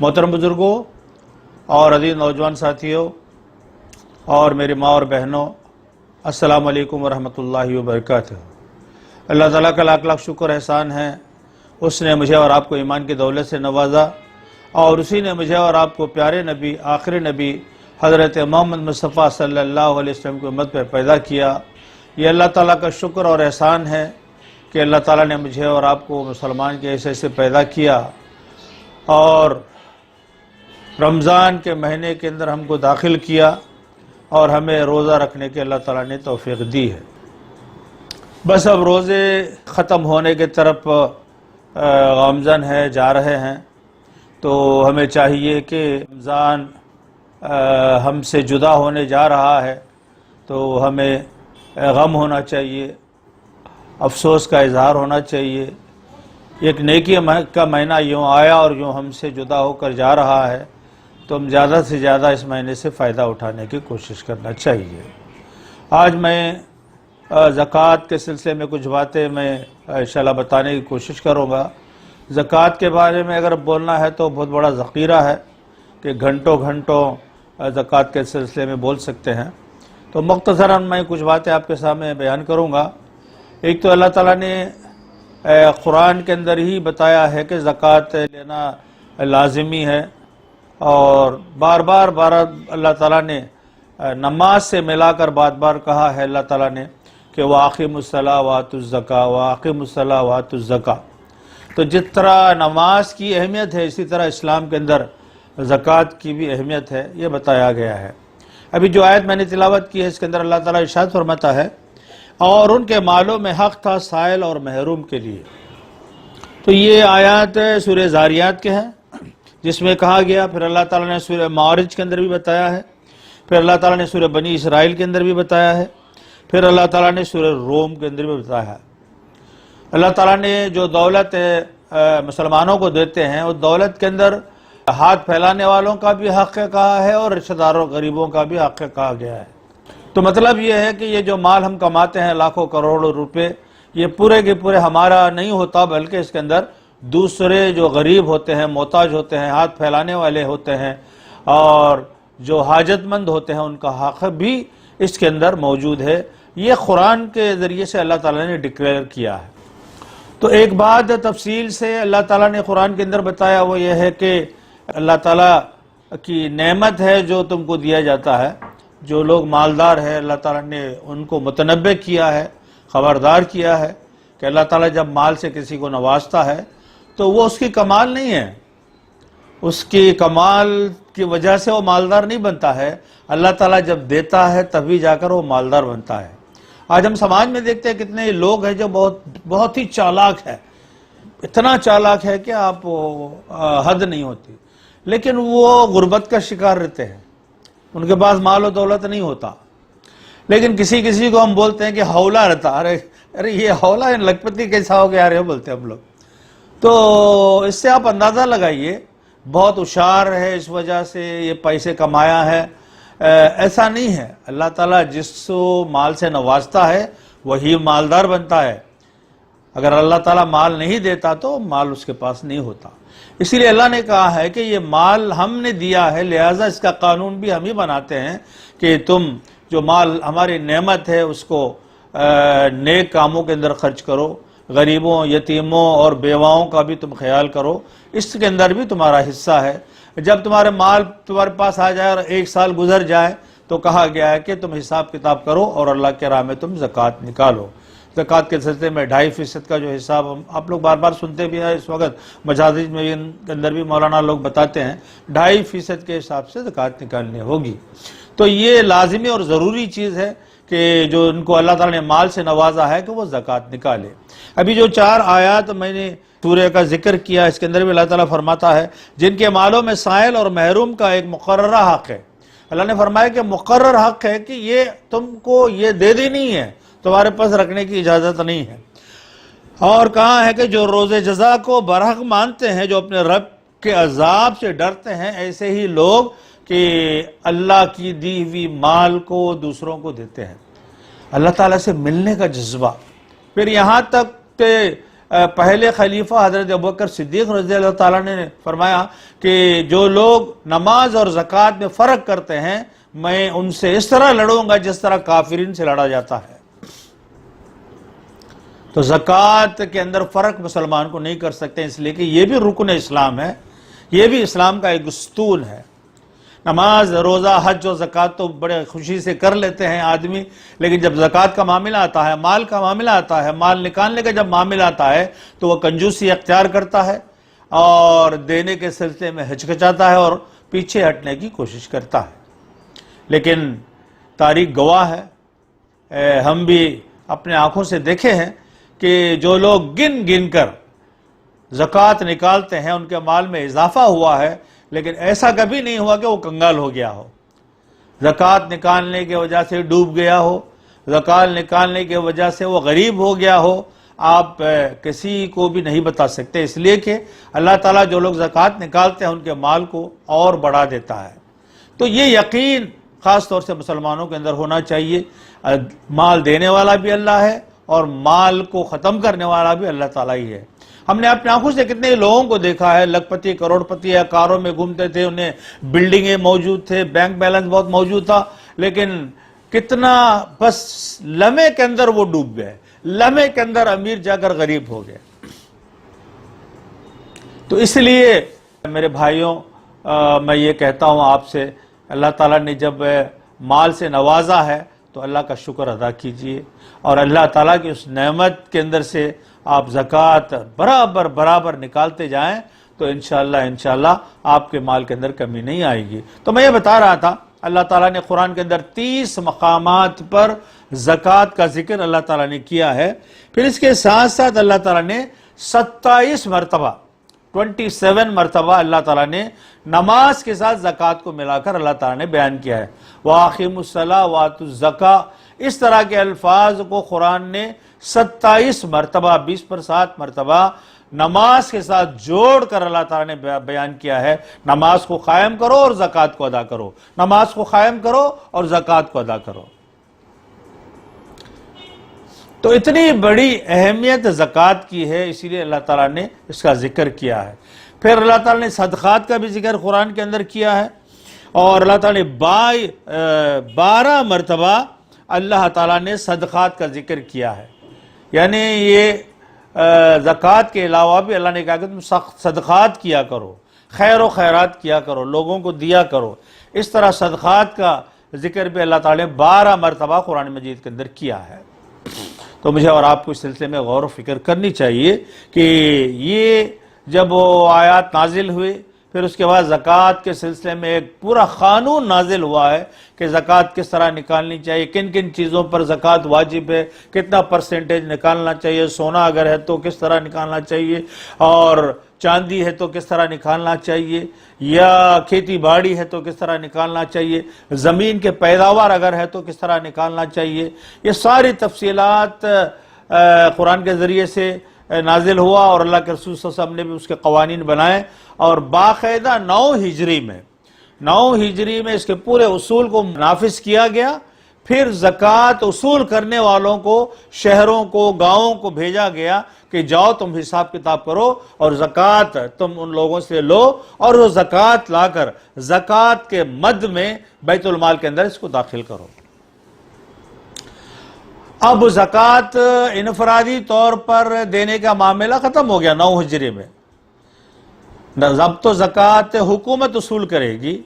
محترم بزرگوں اور عزیز نوجوان ساتھیوں اور میری ماں اور بہنوں، السلام علیکم ورحمۃ اللہ وبرکاتہ۔ اللہ تعالیٰ کا لاکھ لاکھ شکر احسان ہے، اس نے مجھے اور آپ کو ایمان کی دولت سے نوازا، اور اسی نے مجھے اور آپ کو پیارے نبی، آخری نبی حضرت محمد مصطفیٰ صلی اللہ علیہ وسلم کی امت پہ پیدا کیا۔ یہ اللہ تعالیٰ کا شکر اور احسان ہے کہ اللہ تعالیٰ نے مجھے اور آپ کو مسلمان کے حیثیت سے پیدا کیا، اور رمضان کے مہینے کے اندر ہم کو داخل کیا، اور ہمیں روزہ رکھنے کے اللہ تعالیٰ نے توفیق دی ہے۔ بس اب روزے ختم ہونے کے طرف گامزن ہے، جا رہے ہیں، تو ہمیں چاہیے کہ رمضان ہم سے جدا ہونے جا رہا ہے، تو ہمیں غم ہونا چاہیے، افسوس کا اظہار ہونا چاہیے۔ ایک نیکی کا مہینہ یوں آیا اور یوں ہم سے جدا ہو کر جا رہا ہے، تو ہم زیادہ سے زیادہ اس مہینے سے فائدہ اٹھانے کی کوشش کرنا چاہیے۔ آج میں زکوٰۃ کے سلسلے میں کچھ باتیں میں انشاءاللہ بتانے کی کوشش کروں گا۔ زکوٰۃ کے بارے میں اگر بولنا ہے تو بہت بڑا ذخیرہ ہے کہ گھنٹوں گھنٹوں زکوٰۃ کے سلسلے میں بول سکتے ہیں، تو مختصراً میں کچھ باتیں آپ کے سامنے بیان کروں گا۔ ایک تو اللہ تعالیٰ نے قرآن کے اندر ہی بتایا ہے کہ زکوٰۃ لینا لازمی ہے، اور بار بار اللہ تعالیٰ نے نماز سے ملا کر بار بار کہا ہے اللہ تعالیٰ نے کہ وَأَقِیمُوا الصَّلَاةَ وَآتُوا الزَّکَاةَ وَأَقِیمُوا الصَّلَاةَ وَآتُوا الزَّکَاةَ۔ تو جس طرح نماز کی اہمیت ہے، اسی طرح اسلام کے اندر زکوٰۃ کی بھی اہمیت ہے، یہ بتایا گیا ہے۔ ابھی جو آیت میں نے تلاوت کی ہے، اس کے اندر اللہ تعالیٰ ارشاد فرماتا ہے، اور ان کے مالوں میں حق تھا سائل اور محروم کے لیے۔ تو یہ آیات سورہ زاریات کے ہیں، جس میں کہا گیا، پھر اللہ تعالیٰ نے سورہ معارج کے اندر بھی بتایا ہے، پھر اللہ تعالیٰ نے سورہ بنی اسرائیل کے اندر بھی بتایا ہے، پھر اللہ تعالیٰ نے سورہ روم کے اندر بھی بتایا ہے۔ اللہ تعالیٰ نے جو دولت مسلمانوں کو دیتے ہیں، اس دولت کے اندر ہاتھ پھیلانے والوں کا بھی حق کہا ہے، اور رشتہ داروں غریبوں کا بھی حق کہا گیا ہے۔ تو مطلب یہ ہے کہ یہ جو مال ہم کماتے ہیں، لاکھوں کروڑوں روپے، یہ پورے کے پورے ہمارا نہیں ہوتا، بلکہ اس کے اندر دوسرے جو غریب ہوتے ہیں، محتاج ہوتے ہیں، ہاتھ پھیلانے والے ہوتے ہیں، اور جو حاجت مند ہوتے ہیں، ان کا حق بھی اس کے اندر موجود ہے۔ یہ قرآن کے ذریعے سے اللہ تعالیٰ نے ڈکلیئر کیا ہے۔ تو ایک بات تفصیل سے اللہ تعالیٰ نے قرآن کے اندر بتایا، وہ یہ ہے کہ اللہ تعالیٰ کی نعمت ہے جو تم کو دیا جاتا ہے۔ جو لوگ مالدار ہیں، اللہ تعالیٰ نے ان کو متنبع کیا ہے، خبردار کیا ہے کہ اللہ تعالیٰ جب مال سے کسی کو نوازتا ہے تو وہ اس کی کمال نہیں ہے، اس کی کمال کی وجہ سے وہ مالدار نہیں بنتا ہے۔ اللہ تعالیٰ جب دیتا ہے تبھی جا کر وہ مالدار بنتا ہے۔ آج ہم سماج میں دیکھتے ہیں کتنے لوگ ہیں جو بہت ہی چالاک ہے، اتنا چالاک ہے کہ آپ حد نہیں ہوتی، لیکن وہ غربت کا شکار رہتے ہیں، ان کے پاس مال و دولت نہیں ہوتا، لیکن کسی کو ہم بولتے ہیں کہ ہولا رہتا، ارے یہ ہولا ہے، لکھپتی کیسا ہو گیا، ارے بولتے ہیں ہم لوگ۔ تو اس سے آپ اندازہ لگائیے، بہت ہوشیار ہے، اس وجہ سے یہ پیسے کمایا ہے، ایسا نہیں ہے۔ اللہ تعالیٰ جس کو مال سے نوازتا ہے وہی مالدار بنتا ہے۔ اگر اللہ تعالیٰ مال نہیں دیتا تو مال اس کے پاس نہیں ہوتا۔ اسی لیے اللہ نے کہا ہے کہ یہ مال ہم نے دیا ہے، لہٰذا اس کا قانون بھی ہم ہی بناتے ہیں کہ تم جو مال ہماری نعمت ہے اس کو نیک کاموں کے اندر خرچ کرو، غریبوں، یتیموں اور بیواؤں کا بھی تم خیال کرو، اس کے اندر بھی تمہارا حصہ ہے۔ جب تمہارے مال تمہارے پاس آ جائے اور ایک سال گزر جائے تو کہا گیا ہے کہ تم حساب کتاب کرو اور اللہ کے راہ میں تم زکوٰۃ نکالو۔ زکوٰۃ کے سلسلے میں 2.5% کا جو حساب آپ لوگ بار بار سنتے بھی ہیں، اس وقت مجازج میں کے اندر بھی مولانا لوگ بتاتے ہیں 2.5% کے حساب سے زکوٰۃ نکالنی ہوگی۔ تو یہ لازمی اور ضروری چیز ہے کہ جو ان کو اللہ تعالیٰ نے مال سے نوازا ہے کہ وہ زکوٰۃ نکالے۔ ابھی جو 4 آیات میں نے سورہ کا ذکر کیا، اس کے اندر بھی اللہ تعالیٰ فرماتا ہے جن کے مالوں میں سائل اور محروم کا ایک مقررہ حق ہے۔ اللہ نے فرمایا کہ مقرر حق ہے کہ یہ تم کو یہ دے دینی ہے، تمہارے پاس رکھنے کی اجازت نہیں ہے۔ اور کہا ہے کہ جو روز جزا کو برحق مانتے ہیں، جو اپنے رب کے عذاب سے ڈرتے ہیں، ایسے ہی لوگ کہ اللہ کی دی ہوئی مال کو دوسروں کو دیتے ہیں۔ اللہ تعالیٰ سے ملنے کا جذبہ، پھر یہاں تک کہ پہلے خلیفہ حضرت ابوبکر صدیق رضی اللہ تعالیٰ نے فرمایا کہ جو لوگ نماز اور زکوٰۃ میں فرق کرتے ہیں میں ان سے اس طرح لڑوں گا جس طرح کافرین سے لڑا جاتا ہے۔ تو زکوٰۃ کے اندر فرق مسلمان کو نہیں کر سکتے، اس لیے کہ یہ بھی رکن اسلام ہے، یہ بھی اسلام کا ایک ستون ہے۔ نماز، روزہ، حج و زکوٰۃ تو بڑے خوشی سے کر لیتے ہیں آدمی، لیکن جب زکوٰۃ کا معاملہ آتا ہے، مال کا معاملہ آتا ہے، مال نکالنے کا جب معاملہ آتا ہے تو وہ کنجوسی اختیار کرتا ہے اور دینے کے سلسلے میں ہچکچاتا ہے اور پیچھے ہٹنے کی کوشش کرتا ہے۔ لیکن تاریخ گواہ ہے، ہم بھی اپنے آنکھوں سے دیکھے ہیں کہ جو لوگ گن گن کر زکوٰۃ نکالتے ہیں ان کے مال میں اضافہ ہوا ہے، لیکن ایسا کبھی نہیں ہوا کہ وہ کنگال ہو گیا ہو، زکوٰۃ نکالنے کی وجہ سے ڈوب گیا ہو، زکوٰۃ نکالنے کی وجہ سے وہ غریب ہو گیا ہو۔ آپ کسی کو بھی نہیں بتا سکتے، اس لیے کہ اللہ تعالیٰ جو لوگ زکوٰۃ نکالتے ہیں ان کے مال کو اور بڑھا دیتا ہے۔ تو یہ یقین خاص طور سے مسلمانوں کے اندر ہونا چاہیے، مال دینے والا بھی اللہ ہے اور مال کو ختم کرنے والا بھی اللہ تعالیٰ ہی ہے۔ ہم نے اپنے آنکھوں سے کتنے لوگوں کو دیکھا ہے، لکھ پتی کروڑ پتی ہے، کاروں میں گھومتے تھے، انہیں بلڈنگیں موجود تھے، بینک بیلنس بہت موجود تھا، لیکن کتنا بس لمحے کے اندر وہ ڈوب گئے، لمحے کے اندر امیر جا کر غریب ہو گئے۔ تو اس لیے میرے بھائیوں میں یہ کہتا ہوں آپ سے، اللہ تعالیٰ نے جب مال سے نوازا ہے تو اللہ کا شکر ادا کیجئے، اور اللہ تعالیٰ کی اس نعمت کے اندر سے آپ زکوٰۃ برابر برابر نکالتے جائیں تو انشاءاللہ آپ کے مال کے اندر کمی نہیں آئے گی۔ تو میں یہ بتا رہا تھا، اللہ تعالیٰ نے قرآن کے اندر 30 مقامات پر زکوٰۃ کا ذکر اللہ تعالیٰ نے کیا ہے، پھر اس کے ساتھ ساتھ اللہ تعالیٰ نے 27 مرتبہ 27 مرتبہ اللہ تعالیٰ نے نماز کے ساتھ زکوٰۃ کو ملا کر اللہ تعالیٰ نے بیان کیا ہے۔ وَأَقِیمُوا الصَّلَاةَ وَآتُوا الزَّکَاةَ، اس طرح کے الفاظ کو قرآن نے 27 مرتبہ 20 پر 7 مرتبہ نماز کے ساتھ جوڑ کر اللہ تعالیٰ نے بیان کیا ہے۔ نماز کو قائم کرو اور زکوٰۃ کو ادا کرو، نماز کو قائم کرو اور زکوٰۃ کو ادا کرو۔ تو اتنی بڑی اہمیت زکوٰۃ کی ہے، اسی لیے اللہ تعالیٰ نے اس کا ذکر کیا ہے۔ پھر اللہ تعالیٰ نے صدقات کا بھی ذکر قرآن کے اندر کیا ہے، اور اللہ تعالیٰ نے 12 مرتبہ اللہ تعالیٰ نے صدقات کا ذکر کیا ہے۔ یعنی یہ زکوٰۃ کے علاوہ بھی اللہ نے کہا کہ تم صدقات کیا کرو، خیر و خیرات کیا کرو، لوگوں کو دیا کرو۔ اس طرح صدقات کا ذکر بھی اللہ تعالیٰ نے 12 مرتبہ قرآن مجید کے اندر کیا ہے۔ تو مجھے اور آپ کو اس سلسلے میں غور و فکر کرنی چاہیے کہ یہ جب وہ آیات نازل ہوئی، پھر اس کے بعد زکوٰۃ کے سلسلے میں ایک پورا قانون نازل ہوا ہے کہ زکوٰۃ کس طرح نکالنی چاہیے، کن کن چیزوں پر زکوٰۃ واجب ہے، کتنا پرسنٹیج نکالنا چاہیے، سونا اگر ہے تو کس طرح نکالنا چاہیے، اور چاندی ہے تو کس طرح نکالنا چاہیے، یا کھیتی باڑی ہے تو کس طرح نکالنا چاہیے، زمین کے پیداوار اگر ہے تو کس طرح نکالنا چاہیے۔ یہ ساری تفصیلات قرآن کے ذریعے سے نازل ہوا، اور اللہ کے رسول صلی اللہ علیہ وسلم نے بھی اس کے قوانین بنائے، اور باقاعدہ 9 ہجری میں اس کے پورے اصول کو نافذ کیا گیا۔ پھر زکوٰۃ اصول کرنے والوں کو، شہروں کو، گاؤں کو بھیجا گیا کہ جاؤ تم حساب کتاب کرو اور زکوٰۃ تم ان لوگوں سے لو، اور وہ زکوٰۃ لا کر زکوٰۃ کے مد میں بیت المال کے اندر اس کو داخل کرو۔ اب زکوٰۃ انفرادی طور پر دینے کا معاملہ ختم ہو گیا 9 ہجری میں۔ اب تو زکوٰۃ حکومت اصول کرے گی،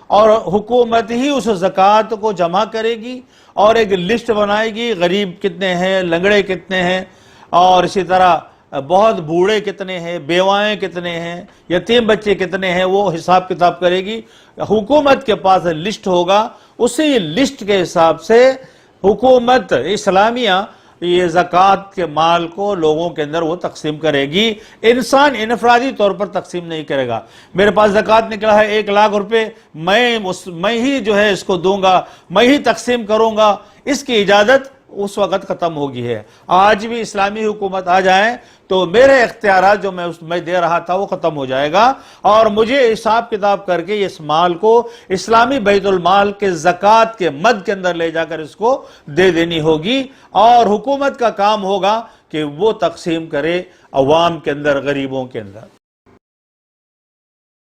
اور حکومت ہی اس زکوٰۃ کو جمع کرے گی، اور ایک لسٹ بنائے گی، غریب کتنے ہیں، لنگڑے کتنے ہیں، اور اسی طرح بہت بوڑھے کتنے ہیں، بیوائیں کتنے ہیں، یتیم بچے کتنے ہیں، وہ حساب کتاب کرے گی۔ حکومت کے پاس لسٹ ہوگا، اسی لسٹ کے حساب سے حکومت اسلامیہ یہ زکوٰۃ کے مال کو لوگوں کے اندر وہ تقسیم کرے گی۔ انسان انفرادی طور پر تقسیم نہیں کرے گا، میرے پاس زکوٰۃ نکلا ہے 1 لاکھ روپے، میں ہی جو ہے اس کو دوں گا، میں ہی تقسیم کروں گا، اس کی اجازت اس وقت ختم ہوگی ہے. آج بھی اسلامی حکومت آ جائیں تو میرے اختیارات جو میں دے رہا تھا وہ ختم ہو جائے گا، اور مجھے حساب کتاب کر کے اس مال کو اسلامی بیت المال کے زکوٰۃ کے مد کے اندر لے جا کر اس کو دے دینی ہوگی، اور حکومت کا کام ہوگا کہ وہ تقسیم کرے عوام کے اندر، غریبوں کے اندر.